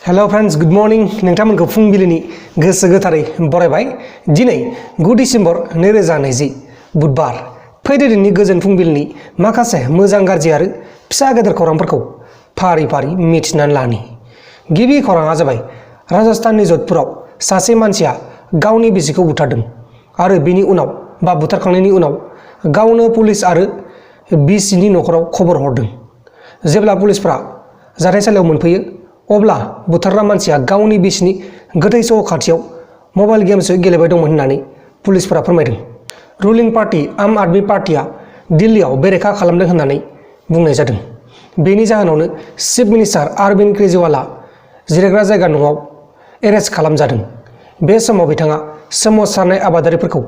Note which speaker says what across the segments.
Speaker 1: hello friends good morning नोंथांमोनखौ फुंबिलिनि गोसो गोथारै बरायबाय दिनै 9 डिसेम्बर 2020 बुधबार फैदो दिनैनि गोजोन फुंबिलिनि माखासे मोजां गाज्रि आरो फिसा गेदेर खौरांफोरखौ फारि फारि मिथिनानै लानि गिबि खौराङा जाबाय राजस्थाननि जोधपुराव सासे मानसिया गावनि बिसिखौ बुथारदों आरो बेनि उनाव बा बुथारखांनायनि उनाव गावनो पुलिस आरो बिसिनि नखराव खबर हरदों जेब्ला पुलिसफोरा जाथायसालियाव मोनफैयो अब्ला बुथारग्रा मानसिया गावनि बिसिनि गोथै सह खाथियाव मबाइल गेमसो गेलेबाय दंमोन होननानै पुलिसफोरा फोरमायदों रुलिं पार्टी आम आदमी पार्टीआ दिल्लीयाव बेरेखा खालामदों होननानै बुंनाय जादों बेनि जाहोनावनो चीफ मिनिस्टार अरविंद केजरीवालआ जिरायग्रा जायगा न'आव एरेस्ट खालामजादों बे समाव बिथाङा सोमावसारनाय आबादारिफोरखौ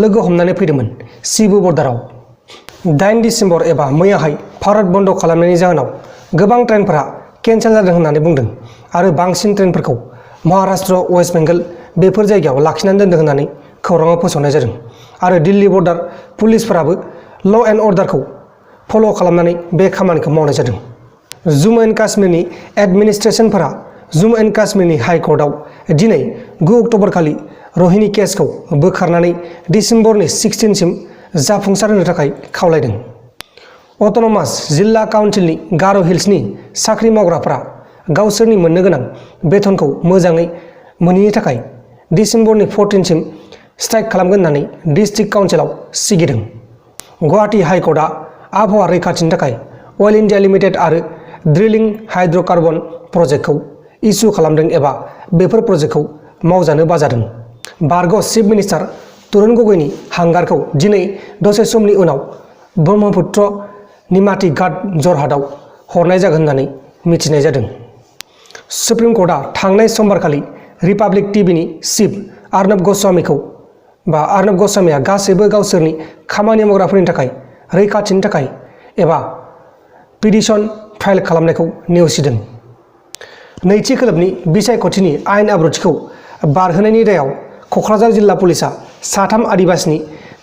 Speaker 1: लोगो हमनानै फैदोंमोन सिबु बर्डाराव 8 डिसेम्बर एबा मैयाहाय भारत बन्द खालामनायनि जाहोनाव गोबां ट्रेनफोरा केन्सेल जादों होननानै बुंदों आरो बांसिन ट्रेनफोरखौ महाराष्ट्र वेस्ट बेंगल बेफोर जायगायाव लाखिनानै दोनदों होननानै खौराङाव फोसावनाय जादों आरो दिल्ली बर्डार पुलिसफोराबो ल' एन्ड अर्डारखौ फल' खालामनानै बे खामानिखौ मावनाय जादों जम्मु एन्ड काश्मीरनि एडमिनिस्ट्रेसनफोरा जम्मु एन्ड काश्मीरनि हाइकर्टआव दिनै 9 अक्ट'बर खालि रहिणी केसखौ बोखारनानै डिसेम्बरनि 16 सिम जाफुंसार होनो थाखाय खावलायदों अट'नमास जिल्ला काउन्सिलनि गार' हिल्सनि साख्रि मावग्राफोरा गावसोरनि मोननो गोनां बेथनखौ मोजाङै मोनैनि थाखाय डिसेम्बरनि 14 सिम स्ट्राइक खालामगोन होननानै डिस्ट्रिक्ट काउन्सिलाव सिगिदों गुवाहाटी हाइकर्टआ आबहावा रैखाथिनि थाखाय अइल इन्डिया लिमिटेड आरो ड्रिलिं हाइड्र'कार्बन प्रजेक्टखौ इस्यु खालामदों एबा बेफोर प्रजेक्टखौ मावजानो बाजादों बारग' चिफ मिनिस्टार तरुण गगैनि हांगारखौ दिनै दसे समनि उनाव ब्रह्मपुत्र निमाती घाट जरहाटआव हरनाय जागोन होननानै मिथिनाय जादों सुप्रिम कर्टआ थांनाय समबारखालि रिपाब्लिक टिभिनि चिफ अर्नब गस्वामीया गासैबो गावसोरनि खामानि मावग्राफोरनि थाखाय रैखाथिनि थाखाय एबा पिटिशन फाइल खालामनायखौ नेवसिदों नैथि खोलोबनि बिसायख'थिनि आयेन आब्रुथिखौ बारहोनायनि दायाव क'क्राझार जिल्ला पुलिसआ साथाम आदिबासीनि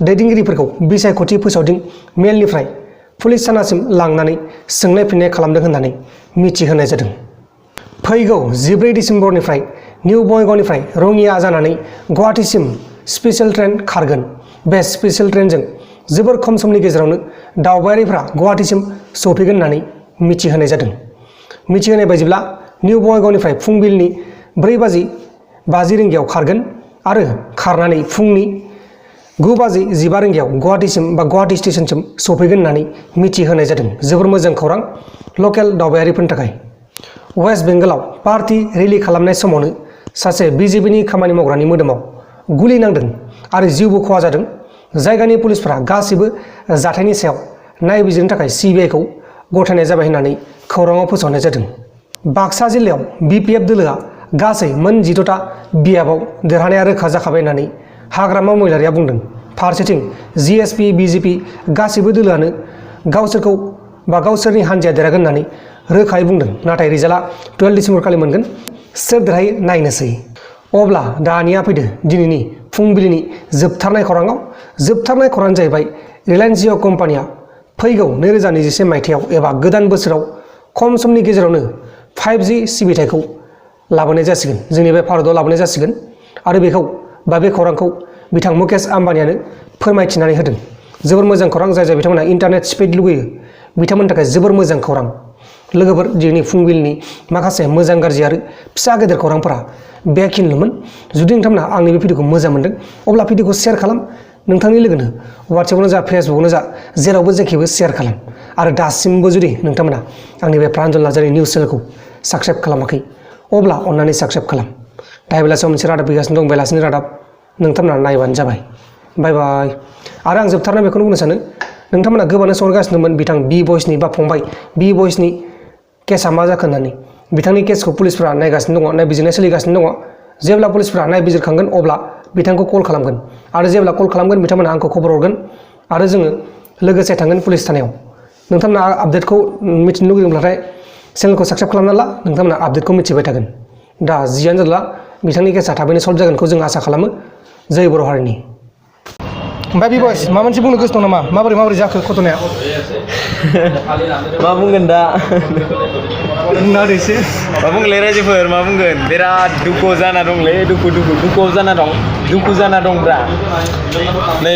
Speaker 1: दैदेनगिरिफोरखौ बिसायख'थि फोसावदिं मेलनिफ्राय पुलिस थानासिम लांनानै सोंनाय फिननाय खालामदों होननानै मिथिहोनाय जादों फैगौ 14 डिसेम्बरनिफ्राय निउ बङाइगावनिफ्राय रङिया जानानै गुवाहाटीसिम स्पेशल ट्रेन खारगोन बे स्पेशल ट्रेनजों जोबोर खम समनि गेजेरावनो दावबायारिफ्रा गुवाहाटीसिम सौफैगोन होननानै मिथिहोनाय जादों मिथिहोनाय बायदिब्ला निउ बङाइगावनिफ्राय फुंबिलिनि 4:50 रिंगायाव खारगोन आरो खारनानै फुंनि 9:15 रिंगायाव गुवाहाटीसिम बा गुवाहाटी स्टेशनसिम सौफैगोन होननानै मिथिहोनाय जादों जोबोर मोजां खौरां लकेल दावबायारिफोरनि थाखाय वेस्ट बेंगलाव पार्टी रेलि खालामनाय समावनो सासे बिजेपिनि खामानि मावग्रानि मोदोमाव गुलि नांदों आरो जिउबो खहा जादों जायगानि पुलिसफोरा गासैबो जाथायनि सायाव नायबिजिरनो थाखाय सिबिआइखौ गथायनाय जाबाय होननानै खौराङाव फोसावनाय जादों बाक्सा जिल्लायाव बिपिएफ दोलोआ गासै मोन 18टा बियाबाव देरहानाया रोखा जाखाबाय होननानै हाग्रामा महिलारिया बुंदों फारसेथिं जिएसपि बिजेपि गासैबो दोलोआनो गावसोरखौ बा गावसोरनि हान्जाया देरहागोन होननानै रोखायै बुंदों नाथाय रिजाल्टआ 12 डिसेम्बर खालि मोनगोन सोर देरहायो नायनोसै अब्ला दानिया फैदो दिनैनि फुंबिलिनि जोबथारनाय खौराङानो जाहैबाय रिलायन्स जिअ कम्पानिया फैगौ 2021 मायथाइयाव एबा गोदान बोसोराव खम समनि गेजेरावनो 5G सिबिथायखौ लाबोनाय जासिगोन जोंनि बे भारताव लाबोनाय जासिगोन आरो बे खौरांखौ बिथां मुकेश आम्बानियानो फोरमायथिनानै होदों जोबोर मोजां खौरां जाय बिथांमोना इन्टारनेट स्पिड लुगैयो बिथांमोननि थाखाय जोबोर मोजां खौरां लोगोफोर दिनैनि फुंबिलिनि माखासे मोजां गाज्रि आरो फिसा गेदेर खौरांफोरा बेखिनिल'मोन जुदि नोंथांमोना आंनि बे भिडिअखौ मोजां मोनदों अब्ला भिडिअखौ शेयार खालाम नोंथांनि लोगोनो वाट्सएपआवनो जा फेसबुकआवनो जा जेरावबो जेखिबो शेयार खालाम आरो दासिमबो जुदि नोंथांमोना आंनि बे प्रान्जल नार्जारि निउस चेनेलखौ साबस्क्राइब खालामाखै अब्ला अन्नानै साबस्क्राइब खालाम दा बेलासियाव मोनसे रादाब फैगासिनो दं बेलासिनि रादाब नोंथांमोना नायबानो जाबाय बाय बाय आरो आं जोबथारनाय बेखौनो बुंनो सानो नोंथांमोना गोबानो सोंगासिनोमोन बिथां बि बयसनि बा फंबाय बि बयसनि केसआ मा जाखो होननानै बिथांनि केसखौ पुलिसफोरा नायगासिनो दङ नायबिजिरनाय सोलिगासिनो दङ जेब्ला पुलिसफोरा नायबिजिरखांगोन अब्ला बिथांखौ कल खालामगोन आरो जेब्ला कल खालामगोन बिथांमोना आंखौ खबर हरगोन आरो जोङो लोगोसे थांगोन पुलिस थानायाव नोंथांमोना आपडेटखौ मिथिनो लुगैदोंब्लाथाय चेनेलखौ साबस्क्राइब खालामना ला नोंथांमोना आपडेटखौ मिथिबाय थागोन दा जियानो जादोला बिथांनि केसआ थाबैनो सल्भ जागोनखौ जों आसा खालामो जय बर' हारिनि ओमफ्राय बि बयस माबा मोनसे बुंनो गोसो दं नामा माबोरै जाखो घटनाया
Speaker 2: मा बुंगोन दा
Speaker 1: बुंना होदो एसे
Speaker 2: मा बुंलै रायजोफोर मा बुंगोन बिराद दुखु जाना दंलै दुखुआव जाना दं दुखु जाना दंब्रा नै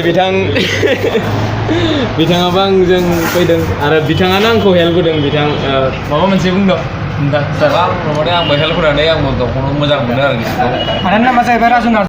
Speaker 2: बिथाङाबो आंजों फैदों आरो बिथाङानो आंखौ हेल्प होदों बिथां माबा मोनसे बुंदों
Speaker 3: आंबो हेल्प होनानै आंबो गावखौनो मोजां मोनो आरो
Speaker 1: आदानि नामा जाहैबाय राजु